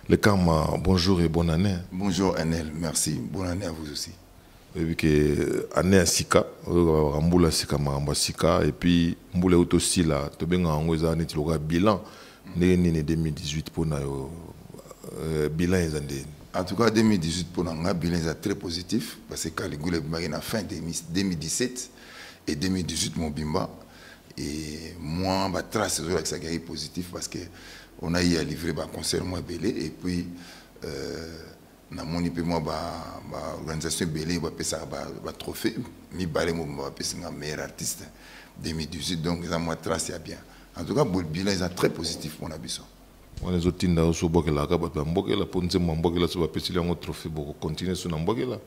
Le Karma, bonjour et bonne année. Bonjour Anel, merci. Bonne année à vous aussi. Et puis que année à Sika, Ramboula Sika Maramba Sika, et puis Mboula aussi là, tu bien en Oueza net le bilan, né 2018 pour na bilan les années. En tout cas 2018 pour nous, bilan est très positif parce que Caligula est en fin 2017 et 2018 mon bimba et moi ma trace avec ça qui est positif parce que on a eu à livrer un concert moins belé et puis na moni pe moi ba organisation belé ba pesa ba trophée mi balé mo ba pesa meilleur artiste 2018 donc ça moi trace ya bien en tout cas le bilan est très positif mon abisso on les autres tinda so bokela ka ba mbokela pour nzemba mbokela so ba pesa le trophée pour continuer sur na mbokela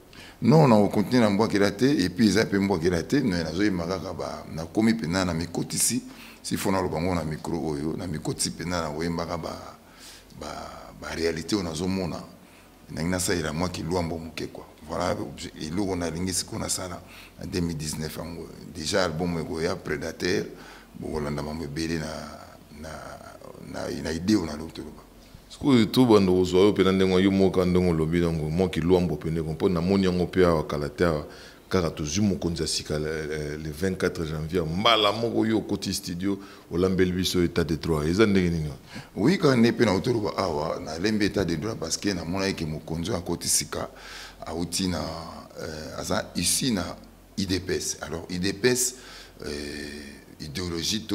non on continue na mbokela te et puis ça peut mbokela te no na zo imaka ba na komi pena na mikoti si si fona lo bango na micro oyo na mikoti pena na oyembaka ba réalité on a zo mona na ça ira moi qui luambo muke quoi voilà et lo on a lingisi kona sala en 2019 déjà album ego ya Predator bo landa mambe belé na idée on a l'autre ba sku tu bando zo yo pena ndengo yo moka ndongo lobi ndongo mo ki luambo pene ko na moni ngo pe a kalatea car toujours mon konza sika le 24 janvier mbala moko yo côté studio olambel biso état de droit ezandenge nini oui quand on est pe na autour ba awa na lembe état de droit parce que na mona ke mo konzo à côté sika a outi na asa ici na IDPS alors IDPS idéologie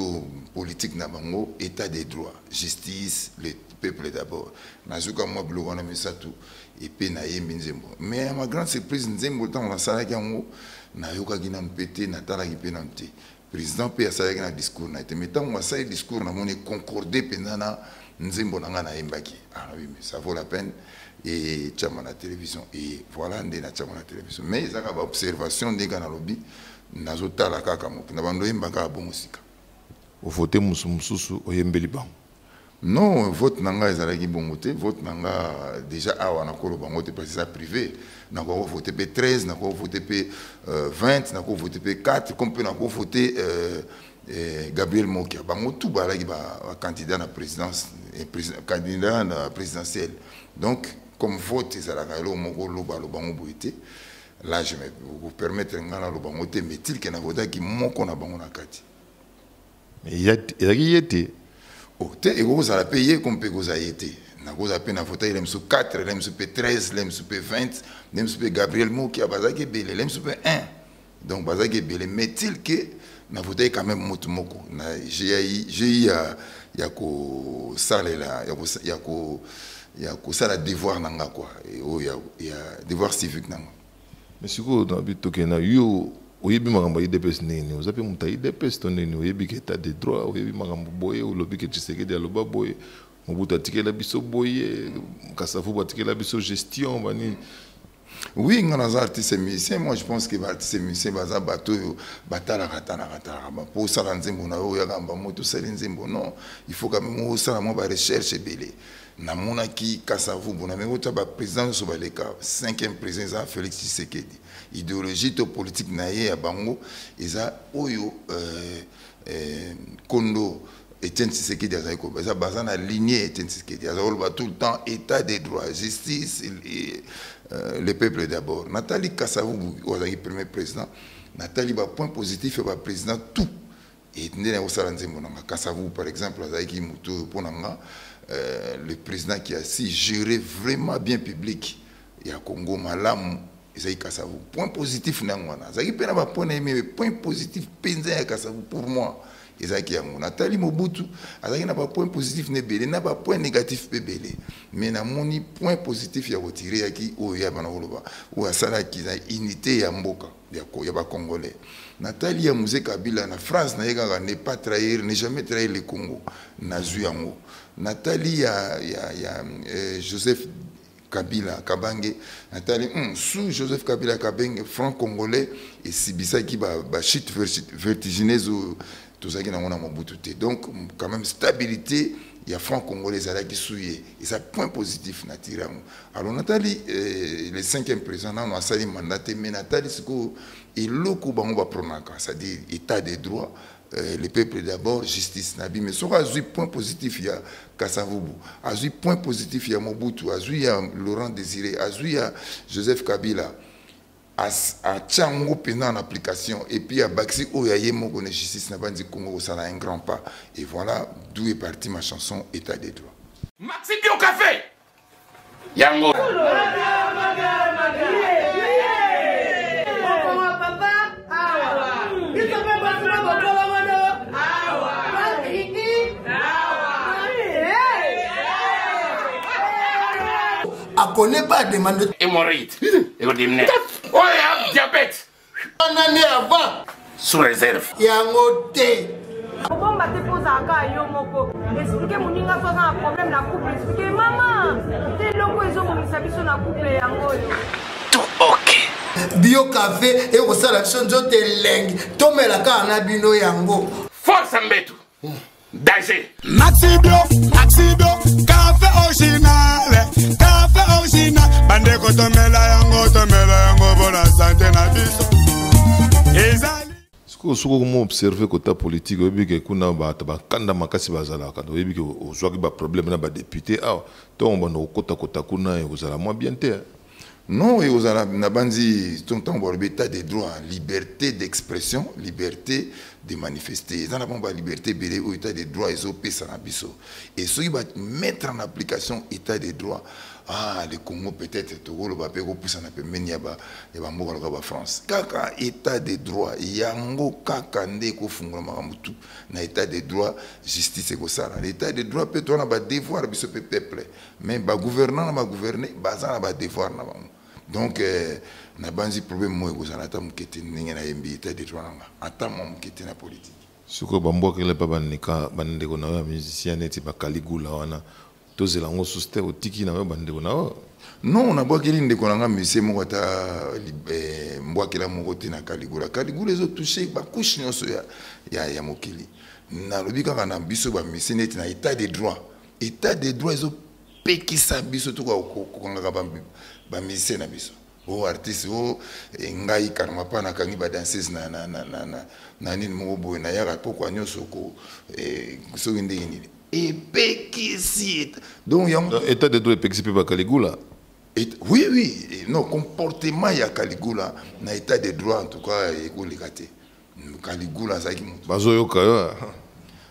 politique na bango état de droit justice le peuple d'abord nazuka moi blogo na misatu et puis na yembi nzembo mais à ma grande surprise nzembo tant la sala yango na yoka gina mpete na tala ki pena mte président pe asala na discours na te metant moi ça discours na moni concordé penana nzembo na na yembaki ah oui mais ça vaut la peine et chama na télévision et voilà ndé na chama na télévision mais ça ba observation ndeka na lobby nazo tala kaka mo na bando yembaka bon musika au voter mususu oyembeli bango non, vote nanga ezalaki bongo te, vote nanga déjà awa na kolo bango te parce que ça privé. Na ko voter pe 13, na ko voter pe 20, na ko voter pe 4, comme na ko voter Gabriel Mokia. Bango tout balaki ba candidat na présidence et candidat na présidentiel. Donc comme vote ezalaka lo moko lo ba lo bango boité. Là je me vous permettre ngala lo bango te mais-il que na voter ki moko na bango na kati. Mais il y a oh, et vous allez payer comme vous avez été. Vous avez payé un fauteuil, il est 4, il est 13, il est 20, il est Gabriel Mou qui a basé belé, il est 1. Donc basé belé, mais il que na fauteuil quand même moko. J'ai ya ko sale là, ya ko sala devoir nanga quoi. Et oh ya devoir civique nanga. Mais si vous dans but que na yo oyebi makambo IDPS nini ozape muta IDPS to nini oyebi ke état de droit oyebi makambo boye olobi ke Tshisekedi aloba boye mobutu atikela biso boye Kasavu batikela biso gestion bani oui ngana za artiste musicien moi je pense que ba artiste musicien baza bato batala katana pour ça nzembo na yo ya kamba moto sali nzembo non il faut quand même au ça moi ba recherche belé na mona ki Kasavu bona mais ota ba président so ba leka 5e président Félix Tshisekedi idéologie politique naie à bango eza oyo kondo Etienne Tshisekedi azako eza bazana lignée Etienne Tshisekedi azako tout le temps état de droit justice et le peuple d'abord Nathalie Kasavu ozaki premier président Nathalie ba point positif et ba président tout et ndena osala nzembo nanga Kasavu par exemple azaki muto ponanga le président qui a si géré vraiment bien public ya Congo malamu Isaïe Kasavu. Point positif nangwana. Zaki pena ba point mais point positif penza ya Kasavu pour moi. Ezaki yango. Nathalie Mobutu, azaki na ba point positif ne belé, na ba point négatif pe belé. Mais na moni point positif ya retirer yaki o ya bana oloba. O asala ki za unité ya mboka ya ba congolais. Nathalie ya Musée Kabila na France na yega ne pas trahir, ne jamais trahir le Congo. Na zu yango. Nathalie ya Joseph Kabila Kabange Nathalie sous Joseph Kabila Kabange franc congolais et Sibisa qui ba chute vertigineuse tout ça qui n'a pas Mobutu. Donc, quand même, stabilité, il y a Franc Congolais qui souillé. Et ça, point positif, Natira. Alors, Nathalie, le 5e président, on a sali mandaté, mais Nathalie, c'est que l'eau va prendre, c'est-à-dire état des droits, le peuple d'abord, justice, Nabi. Mais sur un point positif, il y a Kassavubu. À un point positif, il y a Mobutu. À il y a Laurent Désiré. À il y a Joseph Kabila. À Tchango pendant en application et puis à Baxi où il y a Yémo justice n'a pas dit Congo ça a un grand pas et voilà d'où est partie ma chanson État des droits. Maxi Bio Café Yango à connaît pas demande hémorroïde et redimner oh il y a diabète une année avant sous réserve il y a un hôtel bon bah te pose à cas yo moko expliquer mon ninga pas un problème na couple expliquer maman te loko ezo mon sabiso na couple yango tout ok bio café et au sala chonzo te leng tomela ka na bino yango force mbetu danger Maxi Bio café original bande ko tomela yango bona santé na biso ezali soko comme observer côté politique oyebi ke kuna bakanda makasi bazalaka oyebi ke ozwaki baproblème na badepute awa ntongo banda kokota kuna ekozala mwa bien te Non, et aux Nabandi, tout le temps, état des droits, liberté d'expression, liberté de manifester. Ils n'ont pas liberté de état des droits, ils ont payé ça. Et ceux qui vont mettre en application état des droits, ah, le Congo peut-être, le papier, la France. Kaka état des droits, yango kaka ndeko fungula makamutu na état des droits, justice et ça. L'état des droits peut on a des devoirs biso peuple, mais ba gouvernant na gouverner, bazana ba devoir na bango. Donc na banzi problème moi kozana ta mukete ninga na yembi état des droits nga ata mo mukete na politique. Suko bambokele pa banika bandeko na musicien neti ba Caligula wana tozela ngo suste otiki na bandeko na non on a bokeli ndeko na nga musicien moko ta mbwakela moko te na Caligula ezo toucher ba couche nyonso ya mokili na lobi kaka na biso ba musicien neti na état des droits ezo pekisa biso to ko kanga ba musicien na biso o artiste o ngai karma pa na kangi ba danseuse na nini moko boye na yaka poko nyonso ko so ndeni et pekisi donc état de droit pekisi pa Caligula oui non comportement ya Caligula na état de droit en tout cas ekolikate Caligula ça qui bazoyoka yo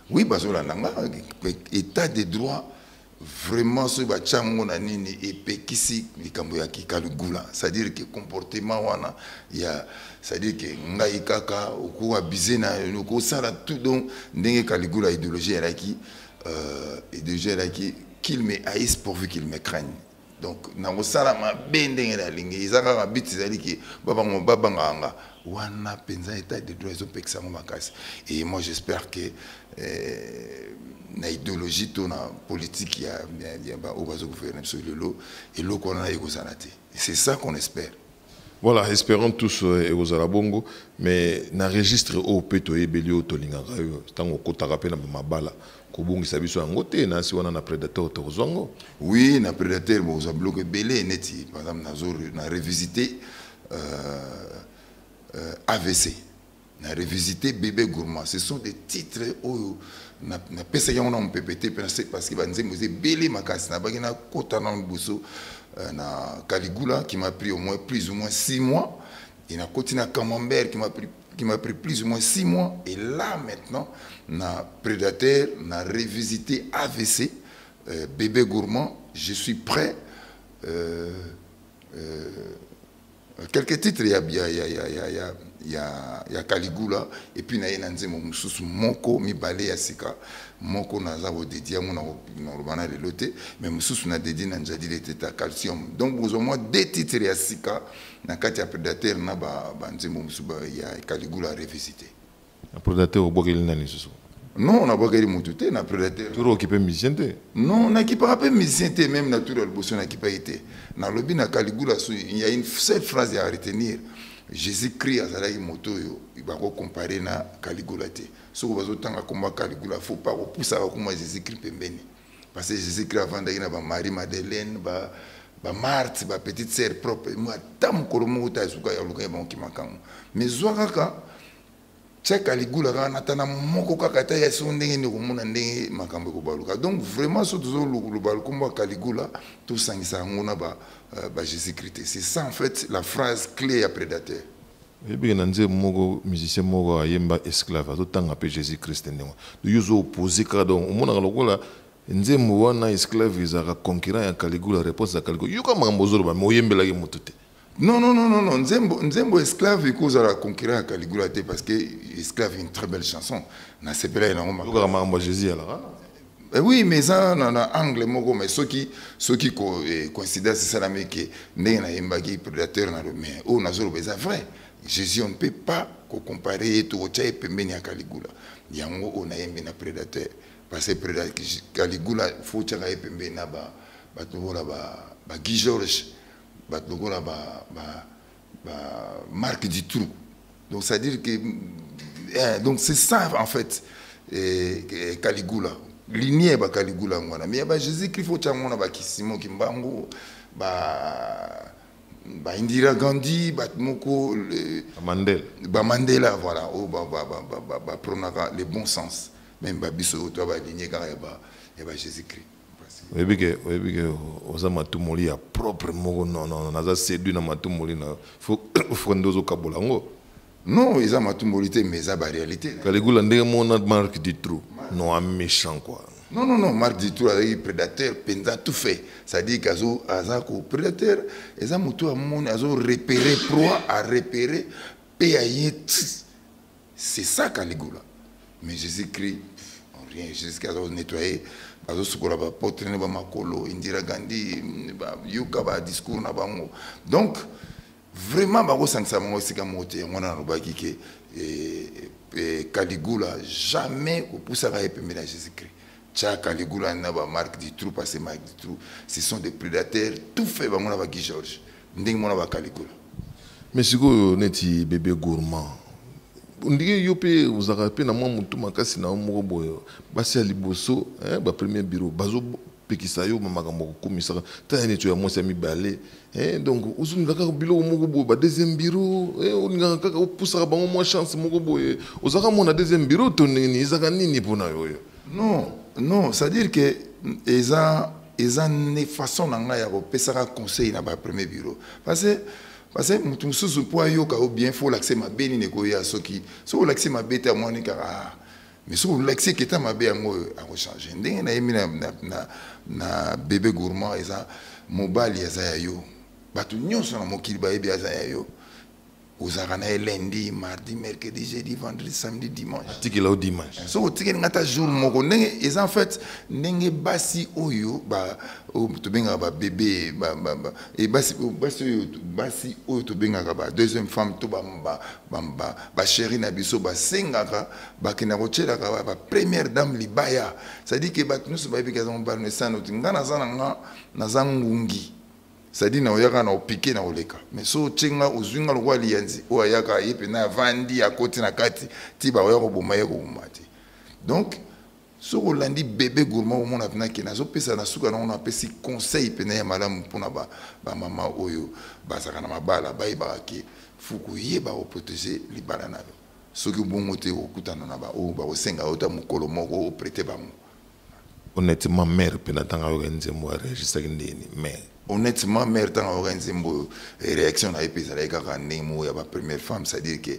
oui bazola nanga état de droit vraiment ce bachango na nini epekisi likambo ya Caligula c'est-à-dire que comportement wana ya c'est-à-dire que ngai kaka okuwa bize na ko sala tout donc ndenge Caligula idéologie là qui qu'il me haïsse pourvu qu'il me craigne donc na ko sala ma bendenge la lingi izaka ka biti zali ki baba nganga wana penza état de droit zo pekisa makasi et moi j'espère que na idéologie to na politique ya ba obazo gouverner sur le lot et lo kona ekozanate c'est ça qu'on espère. Voilà, espérons tous ekozala bongo mais na registre o peto ebelio to lingaka yo tango kotaka pe na mabala ko bongisa biso yango te na si wana na prédateur to zongo. Oui, na prédateur bo za bloqué belé neti par exemple na revisiter AVC na revisiter Bébé Gourmand, ce sont des titres où na pesa yango na PPT parce que banzembo ze belé makasi na bagina kota na buso na Caligula qui m'a pris au moins plus ou moins 6 mois et na Kotina Camembert qui m'a pris plus ou moins 6 mois et là maintenant na Prédateur na revisité AVC Bébé Gourmand, je suis prêt quelques titres il y a Caligula et puis na yenanze mo mususu moko mibale ya sika moko na zabo dédié mo na rubana le loté mais mususu na dédié na njadi le teta calcium donc vous au moins 2 titres ya sika na kati ya Prédateur na ba nzembo mususu ya Caligula revisité na Prédateur obokeli nani susu non on a pas gagné motuté na Prédateur tout occupé musicien te non na qui pas musicien te même naturel bosso na qui pas été na lobi na Caligula il y a une seule phrase à retenir Jésus-Christ azalaki moto yo bako comparer na Caligula te soko bazotanga komba Caligula faut pas repousser comme Jésus-Christ pembeni parce que Jésus-Christ avant d'aller ba Marie Madeleine ba Marthe ba petite sœur propre moi tam kolomo ta suka ya luka ba kimakango mais zwaka tcha Caligula kana tana moko kaka ta ya so ndenge ni komona ndenge makambo ko baluka donc vraiment so tozo lu baluka komba Caligula tout sangisa ngona ba Jésus-Christ. C'est ça en fait la phrase clé à prédateur. Et bien, on dit que musicien mogo yemba esclave, tout temps appelé Jésus-Christ. Nous yuzo opposé car donc on a lokola nze mwana esclave izaka conquérant ya Caligula réponse à Caligula. Yuka mambozolo ba moyembe la mutute. Non, nzembo esclave cause à la conquérant à Caligula parce que esclave une très belle chanson. Na sepela na ngoma. Yuka mambo Jésus alors. Oui, mais ça, dans l'angle, mais ceux qui considèrent c'est ça la mais que n'est pas un prédateur, mais on a c'est vrai. Jésus, on ne peut pas comparer tout au tchèque et pémeni à Caligula. Il y a on a un prédateur. Parce que Caligula, il faut que tu pémeni à Guy Georges, Marc Dutroux. Donc, ça veut dire que. Donc, c'est ça, en fait, Caligula. Lignée ba Caligula ngwana mais ba Jésus-Christ faut tchangona ba Kisimo Kimbangu ba Indira Gandhi ba moko Mandela voilà oh ba pronaka le bon sens même ba biso to ba lignée ka ba Jésus-Christ oui que oza matumoli ya propre moko non naza séduit na matumoli na faut ndozo kabolango non ils ont matumolité mais ça ba réalité Caligula ndenge mona Marc Dutroux non un méchant quoi non Marc Dutroux est prédateur penza tout fait ça dit qu'azo azako prédateur et ça moto a mon azo repérer proie à repérer payer c'est ça Caligula mais Jésus-Christ rien jusqu'à nettoyer azo sukola ba potrene ba makolo Indira Gandhi ba yuka ba discours na bango donc vraiment ba ko sangsa mo sika moté ngona no ba kike Caligula jamais au pousse à épémer Jésus-Christ. Tcha Caligula n'a pas Marc Dutroux parce que Marc Dutroux ce sont des prédateurs tout fait ba mona ba Guy Georges ndenge mona ba Caligula. Mais si go neti bébé gourmand ndike yope uzaka pe na mwa mutu makasi na moko boyo basi ya liboso ba premier bureau bazo pekisa yo makambo ko komisa ta ne tu ya mwasi mibale donc usunga ka bilo moko boyo ba deuxième bureau uninga ka poussa bango mo chance moko boyo uzaka mona deuxième bureau to nini izaka nini pona yo non c'est à dire que eza ne façon nanga ya ko pesa conseil na ba premier bureau parce que mutu mususu po ayoka o bien faut l'accès ma beni ne ko ya soki so l'accès ma bete a moni ka mais so l'accès qui est ma be yango a ko changer ndenge na yemi na bébé gourmand eza mobali eza yo batu nyonso na mokili ba yebi eza yo ozaka na lundi mardi mercredi jeudi vendredi samedi dimanche tikela au dimanche so tikela ngata jour moko ndenge eza en fait ndenge basi oyo ba to benga ba bébé et basi oyo to benga ba deuxième femme to ba chérie na biso ba sengaka ba kina ko tshela ka ba première dame libaya ça dit que ba nous ba bika za mobali nesano tingana zana na zangungi c'est-à-dire na oyaka na opike na oleka mais so tchenga ozwinga lokwa lianzi oyaka yepe na vandi ya koti na kati ti ba oyako boma yeko bomati donc so olandi bébé gourmand au mona pena ke na zo pesa na suka na on apesi conseil pena ya malamu pona ba mama oyo bazaka na mabala ba yeba ke fuku yeba o protéger libala na yo soki bongo te okutana na ba o ba osenga ota mukolo moko o prêter ba mo honnêtement mère pena tanga organiser mo registre ndeni mais honnêtement mère tant organiser mo réaction na epesa la kaka ndemo ya ba première femme c'est à dire que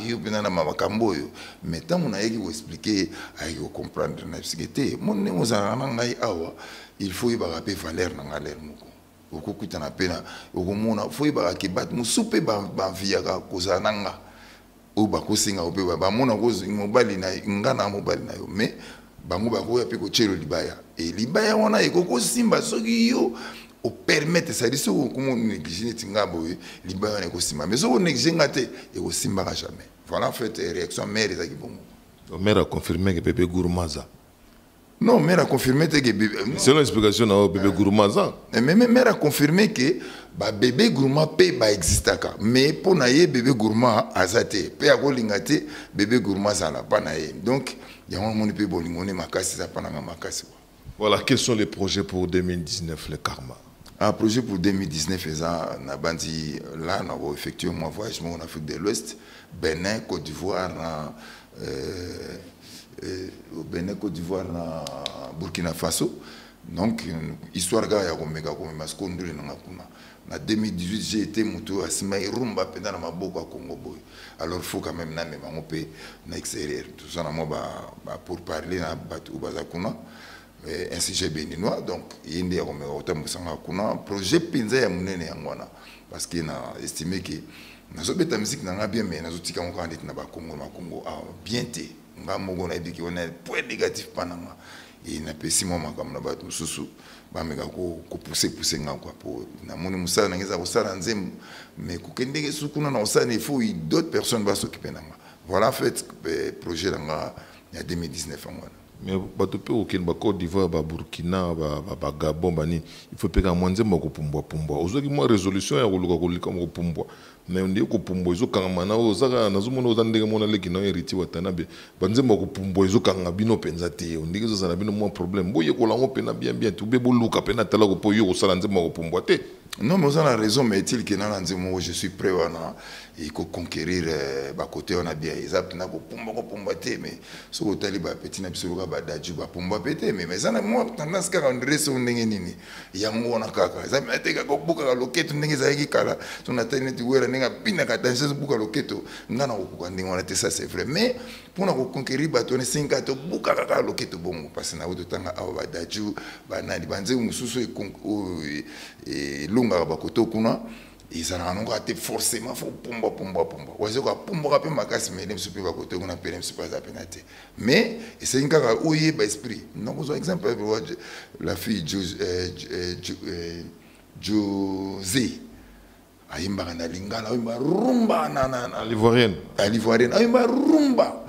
yo pena na mama kamboyo mais tant on a yeki expliquer ay ko comprendre na psyché mon ndemo za na ngai awa il faut y ba rappeler valeur na ngaler moko okukutana pena okomona faut y ba ke bat musupe ba viaka kozananga o ba kosinga ope ba mona ko mobali na ngana mobali na yo mais bango bakoya pe ko tshelo libaya et libaya wana ekoko simba soki yo o permettre ça dit so comment négliger tingabo libaya na ko simba mais so négliger ngate et ko simba jamais voilà en fait réaction mère ezaki bongo mère a confirmé que bébé gourmaza Non, mère a confirmé que selon l'explication de bébé Gourma ça. Mais mère a confirmé que bébé Gourma peut exister mais pour naïe bébé Gourma azate peut avoir l'ingate bébé Gourma ça n'a pas naïe. Donc il y a un monde peut bolingone makasi ça pas na makasi. Voilà, quels sont les projets pour 2019 le Karma? Un projet pour 2019 na bandi là on va effectuer un voyage en Afrique de l'Ouest, Bénin, Côte d'Ivoire, Bénin, Côte d'Ivoire, Burkina Faso. Donc, histoire de ya komeka komema skondule na kuna. Na 2018 j'ai été mutu asima irumba penda na maboko à Congo boy. Alors faut quand même na même on peut na extérieur. Tout ça na moi pour parler na batu bazakuna. Ainsi j'ai béninois donc yindi ya komeka otamsanga kuna projet pinza ya munene yangwana parce qu'il a estimé que nazo beta musique na bien mais nazo tika ngo kandit na ba Congo bien té nga mogo na biki on a point négatif pananga et na pesi mo makam na batu susu ba meka ko pousser nga quoi pour na moni musala na ngeza ko sala nzem mais ko kendenge sukuna na osana il faut d'autres personnes va s'occuper nanga voilà en fait projet nga ya 2019 ngwana. Mais batope auquel ba Côte d'Ivoire ba Burkina ba Gabon bani il faut peka mwanze moko pumbwa ozoki mo résolution ya koluka kolika moko pumbwa mais on dit ko pumbwa zo kanga na ozaka nazomona ozandenge mona leki na héritier watanabe banze moko pumbwa zo kanga bino penza te on dit que ça na bino mo problème boye ko lango pena bien tout be boluka pena tala ko po yo ko sala nze moko pumbwa te. Non, mais on a raison, mais est-il que dans l'anzemo, je suis prêt à conquérir bah côté on a bien exact na ko pumba te mais so ko tali ba petit na biso ba daju ba pumba pete mais ça na moi tendance ka ndreso ndenge nini yango na kaka ça me teka ko buka ka loketo ndenge za yiki kala so na tene ti wera ndenge pina ka tanse buka loketo ngana ko ko ndenge on a ça c'est vrai mais pour na ko conquérir ba tone 5 to buka ka loketo bongo parce na auto tanga awa ba daju ba nani banze mususu e lunga ba koto kuna ils ont été forcément faut pumba ouais c'est quoi pumba pe makasi mais même super ba côté on a péré super za penate mais c'est une cas où il y a esprit non par exemple la fille José ayimba na lingala ayimba rumba na l'ivoirienne ayimba rumba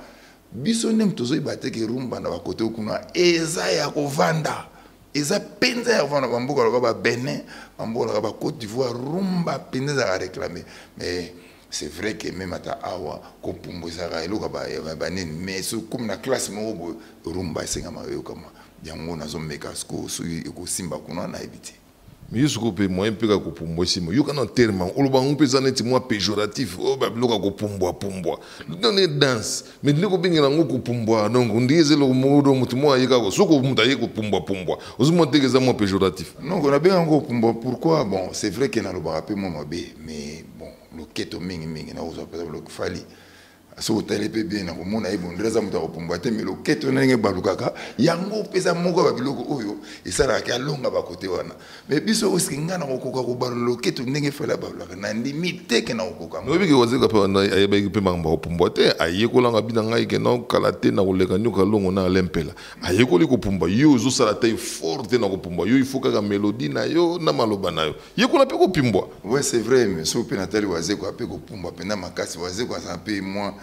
biso nem tozo ibate ke rumba na ba côté kuna eza ya kovanda eza penza ya kovanda bamboka ba Bénin bamboka ba Côte d'Ivoire rumba penza à réclamer mais c'est vrai que même ata awa ko pumbo zaka eloka ba nini mais so comme na classe mo rumba senga ma yo kama yango nazo meka sko so ko simba kuna na ebiti. Mais je suis un moyen de faire pour si moi. Un terme, on peut péjoratif. Oh, bah, le pumboa. Donner danse. Mais le coping est un pumboa. Donc, on dit que le mot de moi, il y a ce qu'on m'a dit que pumboa. Vous m'avez dit que c'est péjoratif. Non, on a bien un pumboa. Pourquoi? Bon, c'est vrai qu'il y a un peu mais bon, le keto ming, le fali. So télépé bien na komona ibon reza muta kopumba te mais loketo nenge balukaka yango pesa moko ba biloko oyo esala ka longa ba côté wana mais biso oski ngana kokoka ko balo loketo nenge fela balaka na limite ke na kokoka no biki wazeka pa na ayeba ki pema ngba kopumba te ayeko langa bina ngai ke na kalate na koleka nyoka longo na lempela ayeko li kopumba yo zo sala tay forte na kopumba yo il faut ka mélodie na yo na maloba na yo yeko na pe kopimbwa. Ouais c'est vrai mais so pe natali wazeko ape kopumba pena makasi wazeko ça pe moi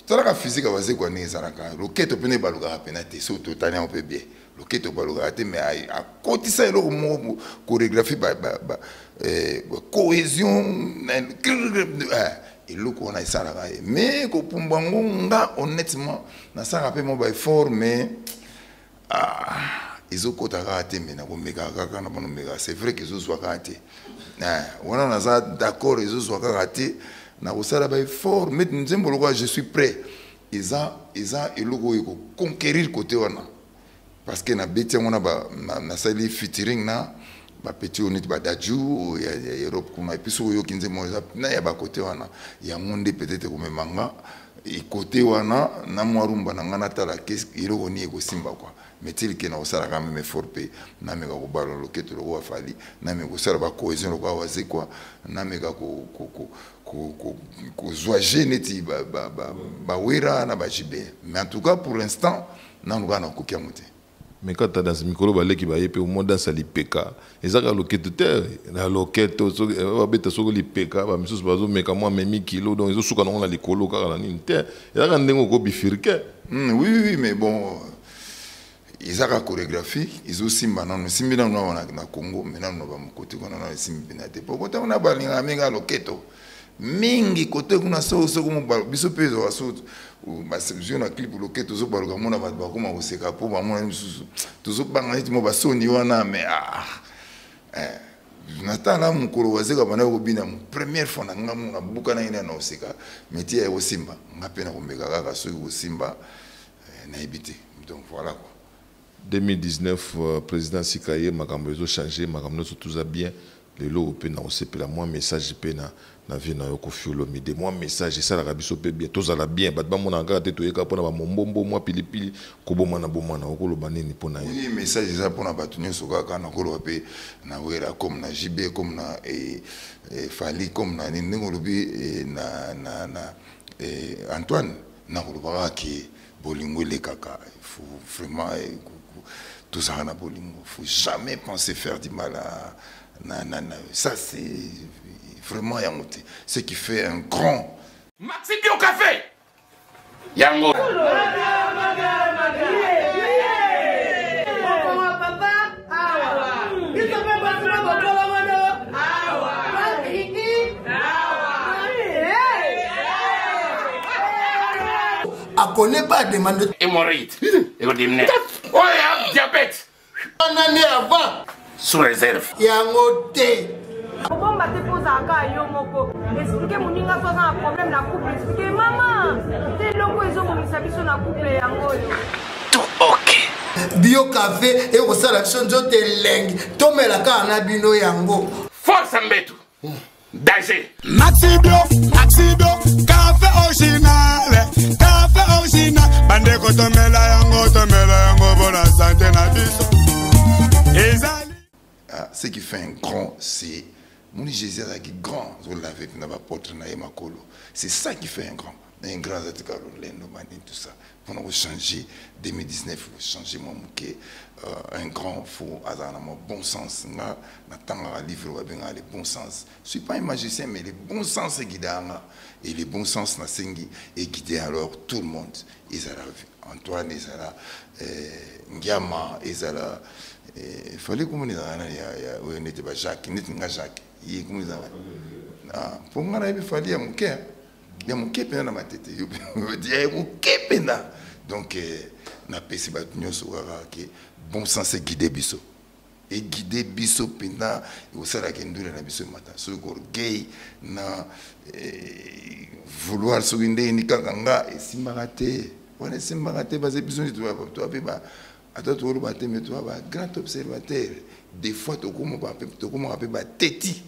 la physique va se quoi n'est ça le keto pene baluga penate so to tania on peut bien le keto baluga mais à côté ça le mot chorégraphie cohésion et le qu'on a ça mais ko pumbango nga honnêtement na ça rappelle mon bail fort mais ils ont côté raté mais na ko mega kaka na bono mega c'est vrai que ils soit raté on a ça d'accord ils soit raté na osala ba fort mais nzembo lokwa je suis prêt eza eloko yeko conquérir côté wana parce que na beti ngona ba na sali featuring na ba petit onit ba daju ya Europe kuma et puis so yo kinzembo na ya ba côté wana ya monde peut-être comme manga et côté wana na mwarumba na ngana tala qu'est-ce eloko ni eko simba quoi mais tel que na osala quand même fort pe na meka ko balo loketo lokwa fali na meka ko sala ba cohésion lokwa waze quoi na meka ko zoager neti ba wera na ba jibe mais en tout cas pour l'instant na nous na kokia monter mais quand tu as dans ce micro ba leki ba yepe au monde dans sali peka ezaka loketo terre na loketo so ba beta so li peka ba misus bazo meka moi memi kilo donc ils suka na likolo kaka na nini terre ezaka ndengo ko bifirke. Oui mais bon ils ont la chorégraphie, ils ont simba non simbi na Congo, maintenant nous va côté qu'on a simbi na te. Pourquoi on a balinga menga loketo. Mingi côté qu'on a so comme biso peso aso ba solution na clip loketo zo baluka mona ba kuma oseka po ba mona misusu. Tuzo banga iti mo ba soni wana mais natala mukolo wazeka bana ko bina première fois na ngamu na buka na ina na oseka métier ya osimba ngapena kombeka kaka so osimba na ebité. Donc voilà quoi. 2019 président Sikaye makambo ezo changer makambo so tout ça bien les lots pe na osepela moi message pe na vie na yo ko fiolo mi de moi message ça la rabiso pe bien tous ala bien bat ba mona ngata to yeka pona ba mombombo moi pilipili ko bomana bomana ko lo banini pona ye oui message ça pona batu nyoso kaka na ko lo pe na wera comme na JB comme na Fali comme na ningo lobi na Antoine na ko lo ba ki bolingo le kaka il faut vraiment tout ça na bolingo faut jamais penser faire du mal à ça c'est vraiment yangote ce qui fait un grand Maxi Bio Café yango A connaît pas demande hémorroïde et le dimnet oh ya diabète une année avant sous réserve yangote. Bomba te posa ka yo moko. Expliquer moninga so na problème na couple. Expliquer maman. Te loko ezo mo misabiso na couple yango yo. tout ok Bio café et au salation nzote lengi. Tomela ka na bino yango. force mbetu danger Maxi Bio, café original, bande ko tomela yango bona santé na biso. Ezali. Ce qui fait un grand, c'est mon Jésus qui est grand, c'est ça qui fait un grand tout ça. Pour changer 2019, il faut changer mon bouquet. Un grand, il faut avoir un bon sens. Un livre le bon sens. Je ne suis pas un magicien, mais le bon sens est guidé. Et le bon sens est guidé alors tout le monde. Antoine, Ndiama, il fallait que on était pas Jacques, Jacques. Pour moi, il fallait un cœur. Il y a mon cœur dans ma tête. Il y a mon cœur. Donc, na pesi ba tunyo so que bon sens est guider biso. Et guider biso pena, il faut que ndule na biso mata. So gay na vouloir so inde ni kanga et simbaraté. On est simbaraté basé biso ni toi ba attends tu le bater mais toi ba grand observateur. Des fois to comme ba teti.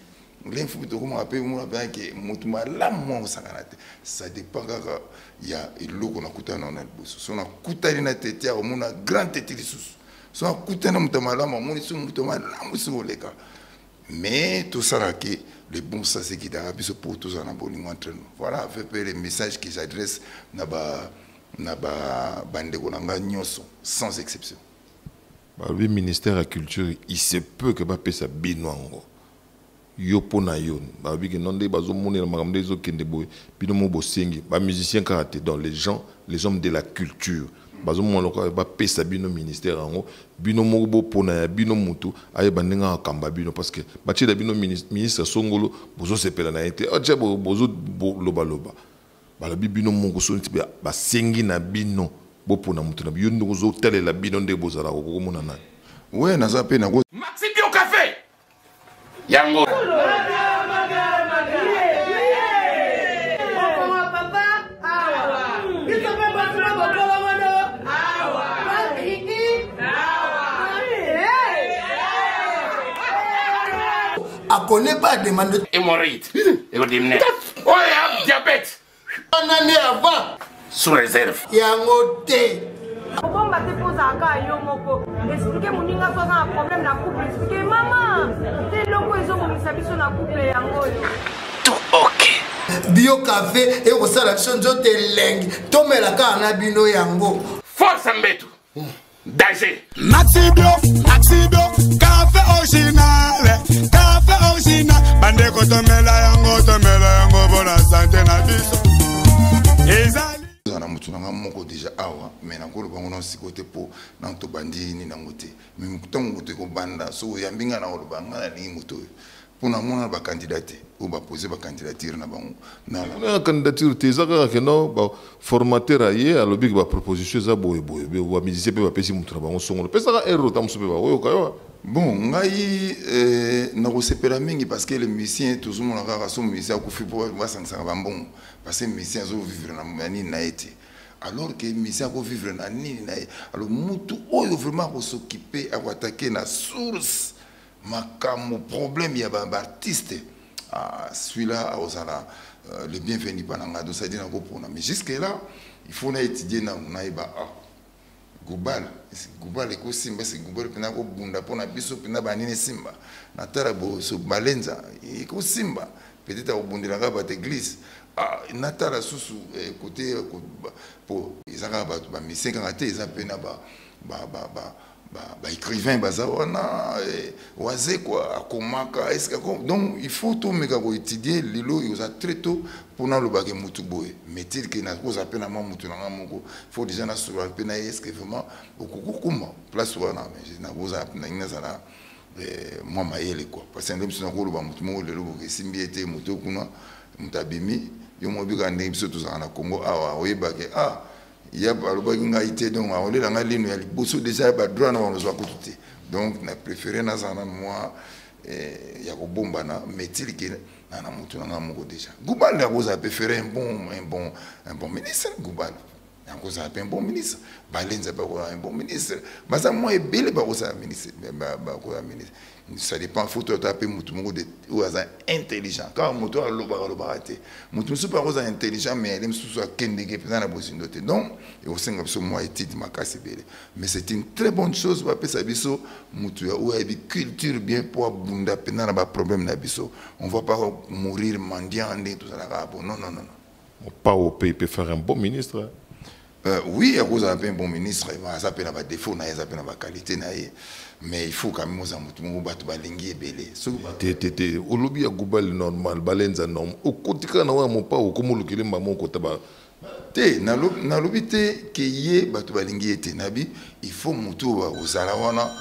L'info to comme appelle moi que mutuma la mo sanganate. Ça dépend quand il y a iloko na kutana na boso. So na kutali na teti ya mo na grand teti lisusu. So na kutana mutama la mo ni so mutama la mo so leka. Mais tout ça là que le bon sens c'est qui d'Arabie so pour tous en bolingo entre nous. Voilà fait les messages qui s'adressent na ba bande konanga nyoso sans exception. Le ministère de la Culture, il se peut que ça binwango. Yo pona yo, babi que non des bazo moni na makambo des okende boy, bino mo bosengi, ba musicien karaté dans les gens, les hommes de la culture. Bazo mo loka ba pesa bino ministère ango, bino mo bo pona ya bino mutu, aye bandenga kamba bino parce que ba tshida bino ministre Songolo bozo sepela na été, o tshebo bozo loba. Bala bino mo ko soni ba sengi na bino. Bopona mutu na biyo ndozo tele la bino nde bozala ko mona na. Ouais, na za pe na go. Maxi Bio Café yango A connaît pas demande hémorroïde et le dimnet oh ya diabète une année avant sous réserve yangote. Bomba te posa ka yo moko. Expliquer moninga so na problème na couple. Expliquer maman. Te loko ezo mo misabiso na couple yango yo. tout ok Bio café et au salation nzote lengi. Tomela ka na bino yango. force mbetu danger Maxi Bio, café original, bande ko tomela yango bona santé na biso. Ezali. mutu nanga moko déjà awa mais nakolo bango non sikote po na to bandi ni nangote mais mutango te ko banda so yambinga na oloba ngana ni mutu pour na mona ba candidaté ou ba poser ba candidature na bango na candidature te zaka ke no ba formateur aye alobi ba proposition za boye ba musicien pe ba pesi mutu na bango songo pesa ka erreur tam so pe ba oyo kayo. Bon, ngai na ko sepela mingi parce que les musiciens toujours mon kaka so musicien ko fi pour ba sangsa ba bon parce que musicien zo vivre na mani na été alors que musicien ko vivre na nini na alors mutu oyo vraiment ko s'occuper à attaquer na source makambo problème ya ba artiste celui-là osala le bienvenu pananga donc ça dit na ko pona mais jusque là il faut na étudier na ba Gubal eko simba c'est Gubal pena ko bunda pona biso pena banine simba na tara bo so balenza eko simba peut-être au bundira ka ba église na tara susu côté po izaka ba miseka ngate isa pena ba écrivain bazawana waze quoi akomaka est-ce que donc il faut tout meka ko étudier lilo il a très tôt pour na lo bagé mutu boye metil que na ko za pena ma mutu na moko faut déjà na sur pena est-ce que vraiment okukuma place wana mais na boza na ina sana moi mayele quoi parce que ndem sina ko lo ba mutu mo lelo bo simbi ete mutu kuna mutabimi yo mo bika ndem biso to za na Congo awa oyebake il y a pas été donc on est dans la ligne il bosso déjà pas droit na on soit côté donc na préféré na zana moi ya ko bomba na metil que na mutu na moko déjà Gubal na ko za préféré un bon ministre Gubal na ko za un bon ministre Balenza ba ko un bon ministre basa moi ebele ba ko za ministre ba ko za ministre ça dépend faut taper mutu moko de ou za intelligent quand mutu a loba raté mutu super ko za intelligent mais il sous soit kendeke pena na bosindo te donc et au singa biso moi étude makasi bele mais c'est une très bonne chose ba pesa biso mutu ya ou abi culture bien pour bunda pena na ba problème na biso on va pas mourir mendiant et tout ça là non pas au pays peut faire un bon ministre. Oui, à cause d'un bon ministre, ça s'appelle un défaut, ça s'appelle une qualité, mais il faut quand même que nous battre balingi et belé. Tété, au lobby à Gubal normal, balenza normal. Au côté quand on a mon pas au comme le kilim maman côté bas. Té, na lobby té que yé battre balingi et nabi, il faut mutu au zalawana,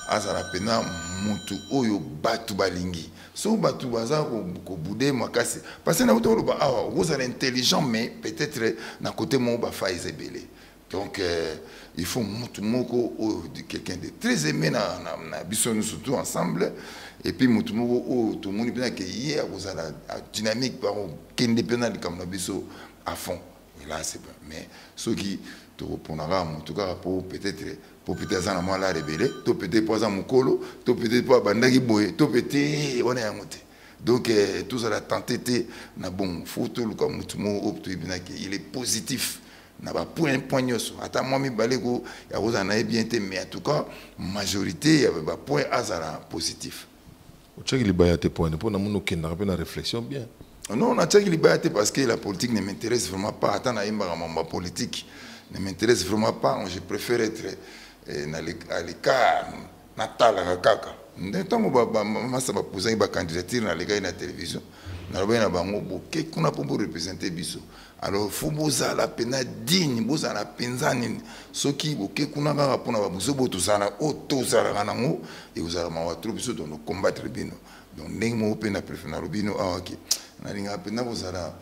azala pena mutu oyo battre balingi. So batu baza ko boudé makasi parce que na uto ba vous êtes intelligent mais peut-être na côté mon ba faise belé donc il faut mutu moko quelqu'un de très aimé na biso nous surtout ensemble et puis mutu moko tout le monde bien que hier vous avez la dynamique par indépendant comme na biso à fond et là c'est bon mais ceux qui te répondra en tout cas pour peut-être ça moi la rebelle to peut-être pas mon colo to peut-être pas bandaki boye to peut-être on est à monter donc tout ça la tenter na bon photo comme tout monde il est positif n'a pas point nyoso ata moi mi baleko ya roza na bien té mais en tout cas majorité ya ba point azara positif o tchaki libaya te point pour na mono kenda pe na réflexion bien non na tchaki libaya te parce que la politique ne m'intéresse vraiment pas ata na imba ma politique ne m'intéresse vraiment pas je préfère être à l'écart natal à kaka ntango masa ba poser ba candidature na l'écart na télévision na ba na bango boke kuna pour représenter biso alors faut boza la pena digne boza la penzani soki boke kuna kaka pona ba bozo boto sana auto sala kanango et vous allez ma troupe biso dans combattre bino donc ndenge mo pena préféré na rubino ok na linga pena bozala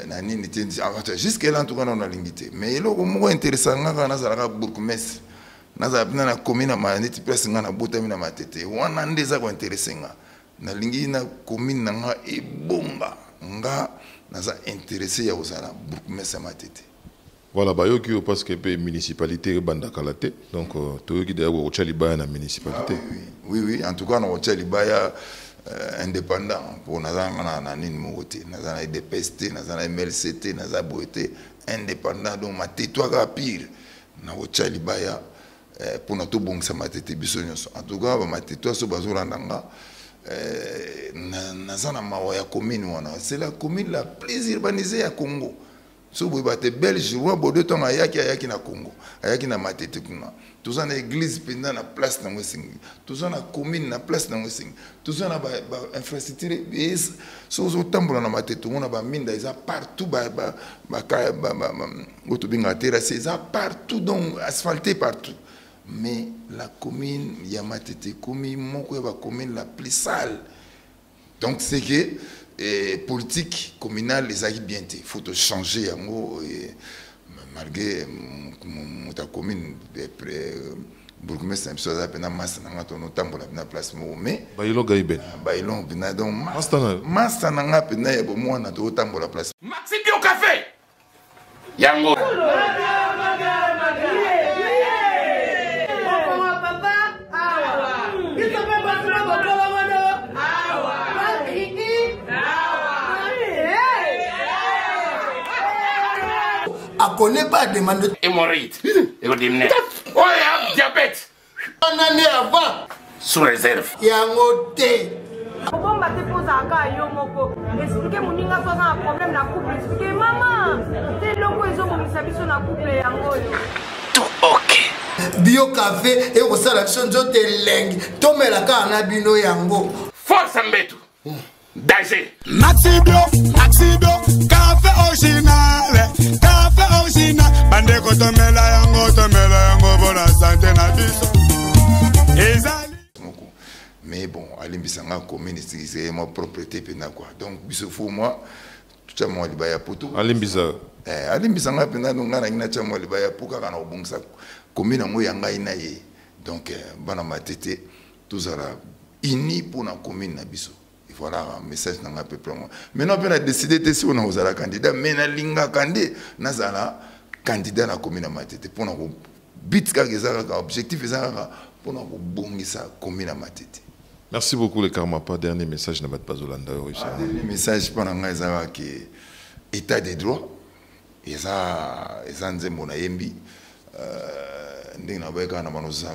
na nini tindi jusqu'à là en tout cas on a limité mais il est intéressant ngaka na zala ka bourgmestre naza pina na commune ma neti place nga na botami na matete wana ndeza ko intéressenga na lingi na commune nga ebonga nga naza intéressé ya osala bourgmestre matete voilà ba yoki parce que pe municipalité banda kalate donc to yoki de ko Tchalibaya na municipalité oui en tout cas na Tchalibaya indépendant pour naza na nini mokote naza na DPST naza na MLCT naza boete indépendant donc matete toi pire na Tchalibaya pour notre bon ça m'a été bisognos en tout cas ma tête so bazorandanga na zana mawa ya commune wana c'est la commune la plus urbanisée à Congo so boy ba te Belge roi bodo ton ayaki na Congo ayaki na Matete kuna tous en église pendant na place na Mwesingi tous en na commune na place na Mwesingi tous en na ba infrastructure so zo tambola na Matete on a ba minda ils a partout ba otobinga terrasse ils a partout donc asphalté partout mais la commune ya Matete commune moko ba commune la plus sale donc c'est que politique communale les a bien été faut changer en mot malgré ta commune bourgmestre même chose appena masse na to no tambola na place mo mais bayilo gaiben bayilo bina donc masse na nga pena ya bo mwana to tambola place Maxi Bio Café yango A connaît pas demande hémorroïde et au dîner. Oh, il y a diabète. une année avant. Sous réserve. Yango te. Bon, bah, t'es posé à cas, yo, moko. Expliquez mon ninga, toi, un problème, la couple. Expliquez, maman. T'es logo, ils ont mon sabiso, na couple, yango, yo. Tout ok. Bio café et au salon de lengue. Tomé la canne à bino yango. Force Mbetu. Danger. Maxi Bio, café original, bande kotomela yango bona santé na biso. Ezali. Mais bon, alimbisanga commune c'est ma propriété pena quoi. Donc biso faut moi tout ça moi libaya poto. Alimbisa. Alimbisanga pena donc na ngina cha moi libaya puka kana obungisa commune ngo yanga inaye. Donc bana Matete tous ala ini pour na commune na biso. Voilà un message dans un peu plus loin. Maintenant, on a décidé de si on a un candidat, mais on a linga candidat, on a candidat à la commune à Matete. Pour nous, but objectif pour nous bongi ça commune à Matete. Merci beaucoup les Karmapa. Dernier message de Mat Bazolanda. Dernier message pour nous que état des droits. Et ça, mon ayembi.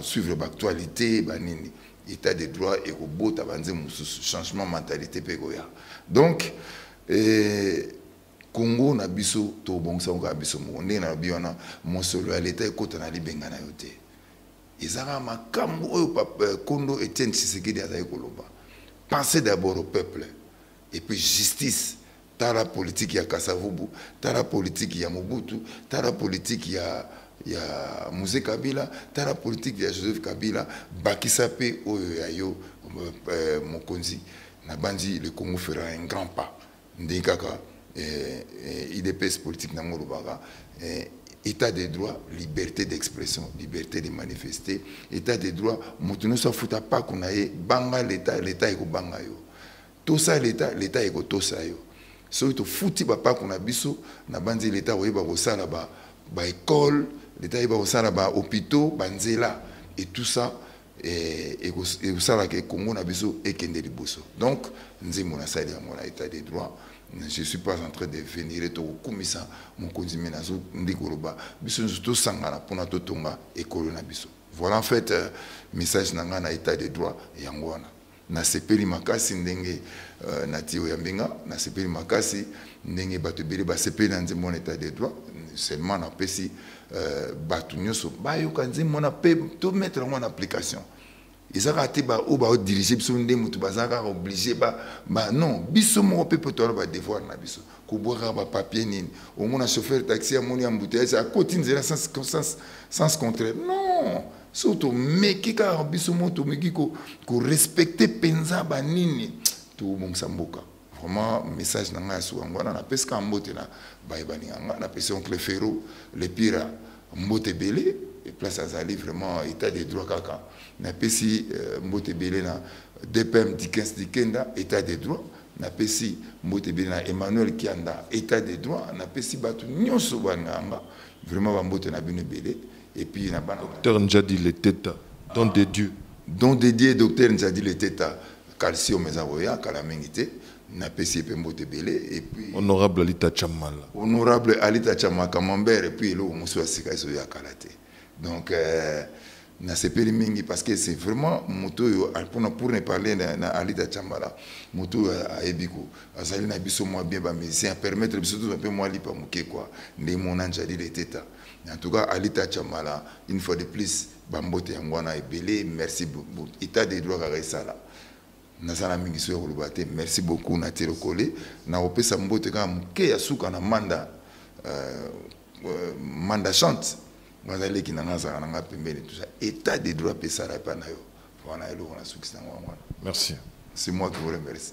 Suivre l'actualité, état de droit et robot changement de mentalité pégoya. Donc Congo na biso to bongsa ngo biso mo na biona mon solo à l'état ko tana libenga na yote. Ezara makambo oyo Kondo Etienne Tshisekedi azayi koloba. Pensez d'abord au peuple et puis justice. T'as la politique ya Kasavubu, t'as la politique ya Mobutu, t'as la politique ya Mouzé Kabila, t'as la politique de Joseph Kabila, Bakisape, Oyo, Mokonzi, Nabandi, le Congo fera un grand pas. Ndekaka, IDPS politique Namorobaga, état de droit, liberté d'expression, liberté de manifester, état de droit, Moutuno sa fouta pas qu'on aille, banga l'État est au banga yo. Tout ça l'État est au tout ça yo. So to fouti papa qu'on a biso, Nabandi l'État, oui, bah, ça là-bas, bah, école, l'État est au ba hôpitaux, banzela et tout ça et ça là que Congo na biso et kende liboso. Donc nzi mona sali ya mona état des droits. Je suis pas en train de venir to komisa mon konzime nazo ndikoroba biso to sangana pona to tonga école na biso. Voilà en fait message nanga na état des droits yango wana. Na sepeli makasi ndenge na tio ya mbenga na sepeli makasi ndenge bato bele ba sepeli na nzembo état des droits seulement na pesi batu nyoso bayo kanzi mona pe tout mettre en application ezaka te ba o ba diriger biso nde mutu bazaka obligé ba non biso mo pe peut ba devoir na biso ko boira ba papier nini au mona chauffeur taxi a moni embouteillage à côté nzela sans contraire non surtout mais kika biso mo to meki ko respecter penza ba nini to bon samboka. Vraiment message na nga su ngwana na peska mbote na baibani nga na pesi oncle Ferro le pire mbote belé et place azali vraiment état des droits kaka na pesi mbote belé na DPM Dikenda état des droits na pesi mbote belé na Emmanuel Kianda état des droits na pesi batu nyonso bananga vraiment ba mbote na bino belé et puis na bana docteur Njadi le Teta don de Dieu docteur Njadi le Teta calcium mezaboya kala mengité na pesi pembote belé et puis honorable Alita Chamala Camembert et puis le musu asika so ya kalate donc na sepeli mingi parce que c'est vraiment moto pour ne parler na Alita Chambala moto a ebiko azali na biso moi bien ba musicien permettre biso tout un peu moi lipa muke quoi ndé mon anjali les teta en tout cas Alita Chambala une fois de plus bambote yangwana ebele merci beaucoup état des droits à resala nazala mingi so kolubate merci beaucoup na tiro collé na opesa mbote ka muke ya suka na manda manda chante Mazali qui n'a pas pembeni tout ça état des droits pesa la pa na yo. Voilà, merci. C'est moi qui vous remercie.